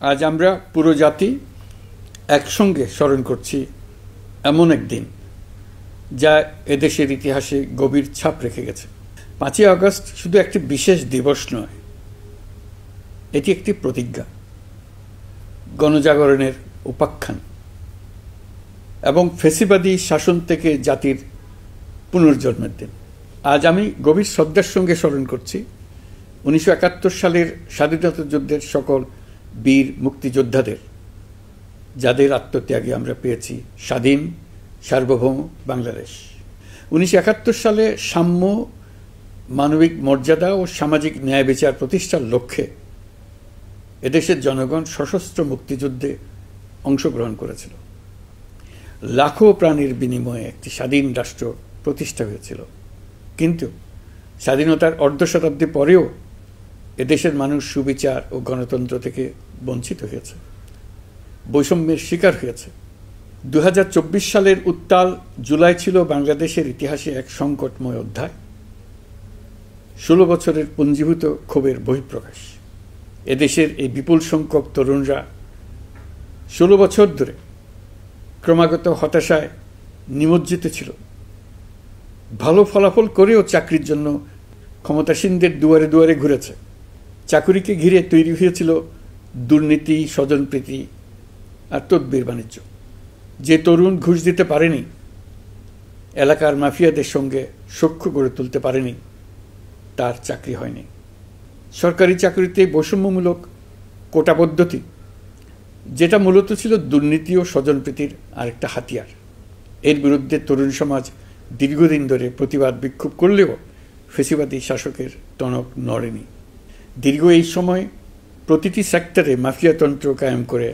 আজ আমরা পুরো জাতি একসঙ্গে স্মরণ করছি এমন একদিন যা এদেশের ইতিহাসে গভীর ছাপ রেখে গেছে। 5ই আগস্ট শুধু একটি বিশেষ দিবস নয়, এটি একটি প্রতিজ্ঞা, গণজাগরণের উপাখ্যান এবং ফ্যাসিবাদী শাসন থেকে জাতির পুনর্জন্মের দিন। আজ আমি গভীর শ্রদ্ধার সঙ্গে স্মরণ করছি 1971 সালের স্বাধীনতা যুদ্ধের সকল বীর মুক্তিযোদ্ধাদের, যাদের আত্মত্যাগে আমরা পেয়েছি স্বাধীন সার্বভৌম বাংলাদেশ। 1971 সালে সাম্য, মানবিক মর্যাদা ও সামাজিক ন্যায় বিচার প্রতিষ্ঠার লক্ষ্যে এদেশের জনগণ সশস্ত্র মুক্তিযুদ্ধে অংশগ্রহণ করেছিল। লাখো প্রাণীর বিনিময়ে একটি স্বাধীন রাষ্ট্র প্রতিষ্ঠা হয়েছিল। কিন্তু স্বাধীনতার অর্ধ শতাব্দী পরেও এদেশের মানুষ সুবিচার ও গণতন্ত্র থেকে বঞ্চিত হয়েছে, বৈষম্যের শিকার হয়েছে। 2024 সালের উত্তাল জুলাই ছিল বাংলাদেশের ইতিহাসে এক সংকটময় অধ্যায়, 16 বছরের পুঞ্জীভূত ক্ষোভের বহিঃপ্রকাশ। এদেশের এই বিপুল সংখ্যক তরুণরা 16 বছর ধরে ক্রমাগত হতাশায় নিমজ্জিত ছিল। ভালো ফলাফল করেও চাকরির জন্য ক্ষমতাসীনদের দুয়ারে দুয়ারে ঘুরেছে। চাকুরিকে ঘিরে তৈরি হয়েছিল দুর্নীতি, স্বজনপ্রীতি আর তদবির বাণিজ্য। যে তরুণ ঘুষ দিতে পারেনি, এলাকার মাফিয়াদের সঙ্গে সখ্য গড়ে তুলতে পারেনি, তার চাকরি হয়নি। সরকারি চাকরিতে বৈষম্যমূলক কোটা পদ্ধতি, যেটা মূলত ছিল দুর্নীতি ও স্বজনপ্রীতির আরেকটা হাতিয়ার, এর বিরুদ্ধে তরুণ সমাজ দীর্ঘদিন ধরে প্রতিবাদ বিক্ষোভ করলেও ফ্যাসিবাদী শাসকের টনক নড়েনি। দীর্ঘ এই সময় প্রতিটি সেক্টরে মাফিয়াতন্ত্র কায়েম করে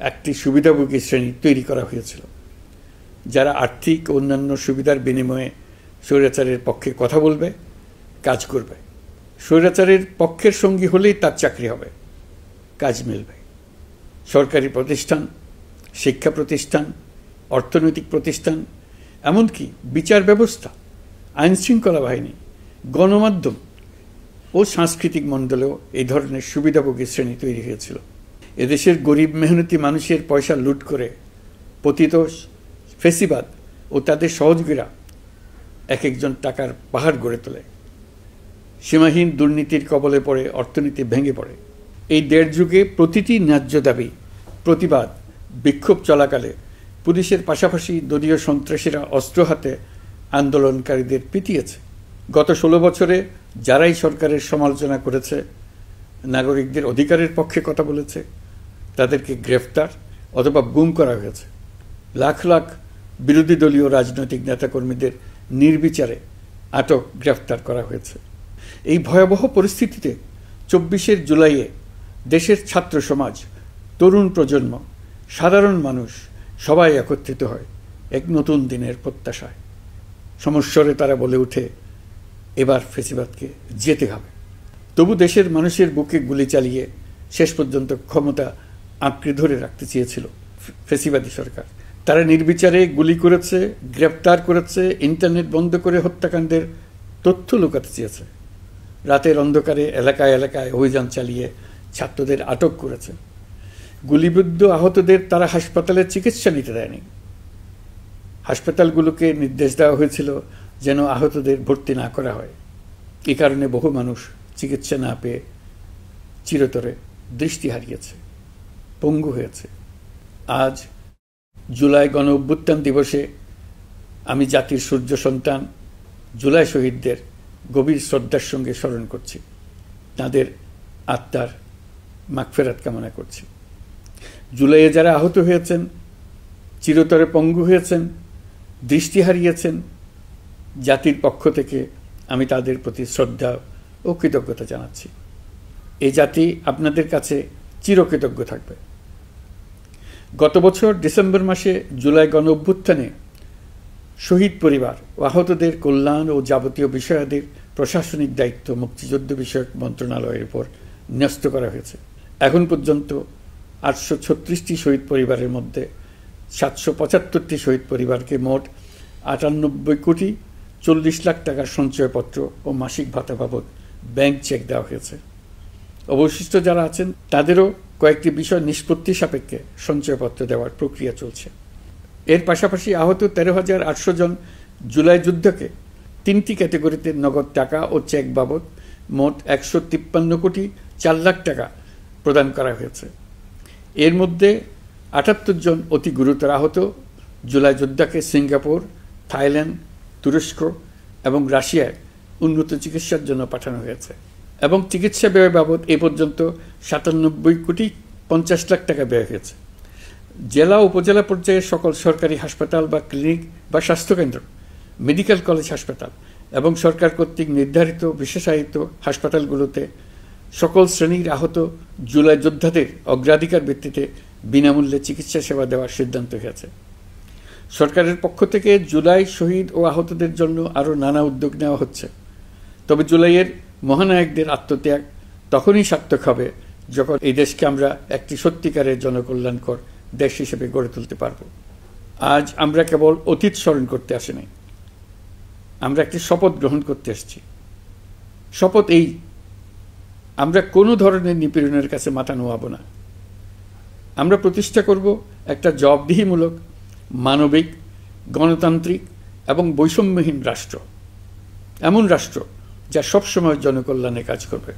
একটি সুবিধাভোগী শ্রেণী তৈরি করা হয়েছিল, যারা আর্থিক ও অন্যান্য সুবিধার বিনিময়ে স্বৈরাচারের পক্ষে কথা বলবে, কাজ করবে। স্বৈরাচারের পক্ষের সঙ্গী হলেই তার চাকরি হবে, কাজ মিলবে। সরকারি প্রতিষ্ঠান, শিক্ষা প্রতিষ্ঠান, অর্থনৈতিক প্রতিষ্ঠান, এমনকি বিচার ব্যবস্থা, আইনশৃঙ্খলা বাহিনী, গণমাধ্যম ও সাংস্কৃতিক মণ্ডলেও এই ধরনের সুবিধাভোগী শ্রেণী তৈরি হয়েছিল। এদেশের গরিব মেহনতি মানুষের পয়সা লুট করে পতিত ফ্যাসিবাদ ও তাদের সহযোগীরা এক একজন টাকার পাহাড় গড়ে তোলে। সীমাহীন দুর্নীতির কবলে পড়ে অর্থনীতি ভেঙে পড়ে। এই দেড় যুগে প্রতিটি ন্যায্য দাবি, প্রতিবাদ, বিক্ষোভ চলাকালে পুলিশের পাশাপাশি দলীয় সন্ত্রাসীরা অস্ত্র হাতে আন্দোলনকারীদের পিটিয়েছে। গত 16 বছরে যারাই সরকারের সমালোচনা করেছে, নাগরিকদের অধিকারের পক্ষে কথা বলেছে, তাদেরকে গ্রেফতার অথবা গুম করা হয়েছে। লাখ লাখ বিরোধী দলীয় রাজনৈতিক নেতাকর্মীদের নির্বিচারে আটক, গ্রেফতার করা হয়েছে। এই ভয়াবহ পরিস্থিতিতে 24 জুলাইয়ে দেশের ছাত্র সমাজ, তরুণ প্রজন্ম, সাধারণ মানুষ সবাই একত্রিত হয় এক নতুন দিনের প্রত্যাশায়। সমস্বরে তারা বলে ওঠে, এবার ফ্যাসিবাদকে যেতে হবে। তবু দেশের মানুষের বুকে গুলি চালিয়ে শেষ পর্যন্ত ক্ষমতা আঁকড়ে ধরে রাখতে চেয়েছিল ফ্যাসিবাদী সরকার। তারা নির্বিচারে গুলি করেছে, গ্রেপ্তার করেছে, ইন্টারনেট বন্ধ করে হত্যাকাণ্ডের তথ্য লুকাতে চেয়েছে। রাতের অন্ধকারে এলাকায় এলাকায় অভিযান চালিয়ে ছাত্রদের আটক করেছে। গুলিবিদ্ধ আহতদের তারা হাসপাতালে চিকিৎসা নিতে দেয়নি। হাসপাতালগুলোকে নির্দেশ দেওয়া হয়েছিল যেন আহতদের ভর্তি না করা হয়। এই কারণে বহু মানুষ চিকিৎসা না পেয়ে চিরতরে দৃষ্টি হারিয়েছে, পঙ্গু হয়েছে। আজ জুলাই গণ অভ্যুত্থান দিবসে আমি জাতির সূর্য সন্তান জুলাই শহীদদের গভীর শ্রদ্ধার সঙ্গে স্মরণ করছি, তাদের আত্মার মাগফিরাত কামনা করছি। জুলাইয়ে যারা আহত হয়েছেন, চিরতরে পঙ্গু হয়েছেন, দৃষ্টি হারিয়েছেন, জাতির পক্ষ থেকে আমি তাদের প্রতি শ্রদ্ধা ও কৃতজ্ঞতা জানাচ্ছি। এই জাতি আপনাদের কাছে চিরকৃতজ্ঞ থাকবে। গত বছর ডিসেম্বর মাসে জুলাই গণ অভ্যুত্থানে শহীদ পরিবার ও আহতদের কল্যাণ ও যাবতীয় বিষয়াদির প্রশাসনিক দায়িত্ব মুক্তিযুদ্ধ বিষয়ক মন্ত্রণালয়ের উপর ন্যস্ত করা হয়েছে। এখন পর্যন্ত 836টি শহীদ পরিবারের মধ্যে 775টি শহীদ পরিবারকে মোট 98,40,00,000 টাকার সঞ্চয়পত্র ও মাসিক ভাতা বাবদ ব্যাংক চেক দেওয়া হয়েছে। অবশিষ্ট যারা আছেন তাদেরও কয়েকটি বিষয় নিষ্পত্তি সাপেক্ষে সঞ্চয়পত্র দেওয়ার প্রক্রিয়া চলছে। এর পাশাপাশি আহত 13,800 জন জুলাই যুদ্ধকে 3টি ক্যাটেগরিতে নগদ টাকা ও চেক বাবদ মোট 153,4,00,000 টাকা প্রদান করা হয়েছে। এর মধ্যে 78 জন অতি গুরুতর আহত জুলাই যোদ্ধাকে সিঙ্গাপুর, থাইল্যান্ড, তুরস্ক এবং রাশিয়ায় উন্নত চিকিৎসার জন্য পাঠানো হয়েছে এবং চিকিৎসা ব্যয় বাবদ এ পর্যন্ত 97,50,00,000 টাকা ব্যয় হয়েছে। জেলা উপজেলা পর্যায়ে সকল সরকারি হাসপাতাল বা ক্লিনিক বা স্বাস্থ্যকেন্দ্র, মেডিকেল কলেজ হাসপাতাল এবং সরকার কর্তৃক নির্ধারিত বিশেষায়িত হাসপাতালগুলোতে সকল শ্রেণীর আহত জুলাই যোদ্ধাদের অগ্রাধিকার ভিত্তিতে বিনামূল্যে চিকিৎসা সেবা দেওয়ার সিদ্ধান্ত হয়েছে। সরকারের পক্ষ থেকে জুলাই শহীদ ও আহতদের জন্য আরও নানা উদ্যোগ নেওয়া হচ্ছে। তবে জুলাইয়ের মহানায়কদের আত্মত্যাগ তখনই সার্থক হবে যখন এই দেশকে আমরা একটি সত্যিকারের জনকল্যাণকর দেশ হিসেবে গড়ে তুলতে পারব। আজ আমরা কেবল অতীত স্মরণ করতে আসিনি, আমরা একটি শপথ গ্রহণ করতে এসেছি। শপথ এই, আমরা কোনো ধরনের নিপীড়নের কাছে মাথা নোয়াব না। আমরা প্রতিষ্ঠা করব একটা জবাবদিহিমূলক, মানবিক, গণতান্ত্রিক এবং বৈষম্যহীন রাষ্ট্র, এমন রাষ্ট্র যা সবসময় জনকল্যাণে কাজ করবে।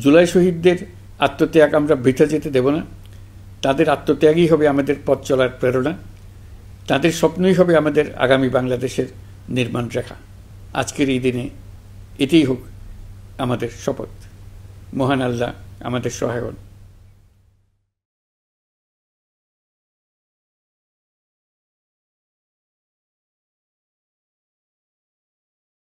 জুলাই শহীদদের আত্মত্যাগ আমরা বৃথা যেতে দেব না। তাদের আত্মত্যাগই হবে আমাদের পথ চলার প্রেরণা, তাদের স্বপ্নই হবে আমাদের আগামী বাংলাদেশের নির্মাণ রেখা। আজকের এই দিনে এটাই হোক আমাদের শপথ। মহান আল্লাহ আমাদের সহায় হন।